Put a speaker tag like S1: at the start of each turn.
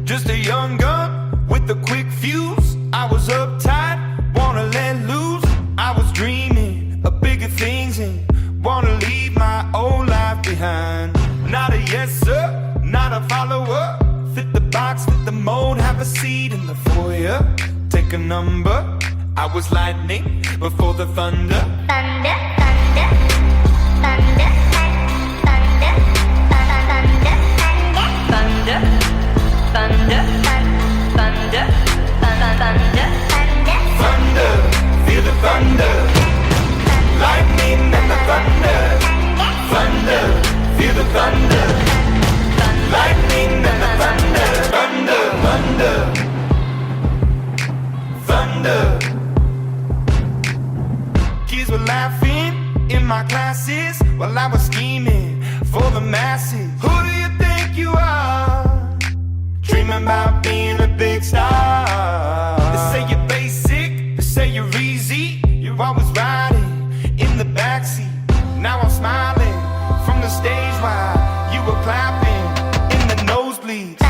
S1: Just a young gun with a quick fuse. I was uptight, wanna let loose. I was dreaming of bigger things and wanna leave my old life behind. Not a yes sir, not a follower. Fit the box, fit the mold, have a seat in the foyer. Take a number. I was lightning before the thunder.
S2: Thunder, thunder, thunder, thunder, thunder, thunder, thunder, thunder, thunder,
S1: Thunder, feel the thunder. Lightning and the thunder. Thunder, feel the thunder. Lightning and the thunder. Thunder, thunder, thunder. Kids were laughing in my classes while I was scheming for the masses. Who do you think you are? Dreaming about being a big star. They say you're basic, they say you're easy. You're always riding in the backseat. Now I'm smiling from the stage while you were clapping in the nosebleeds.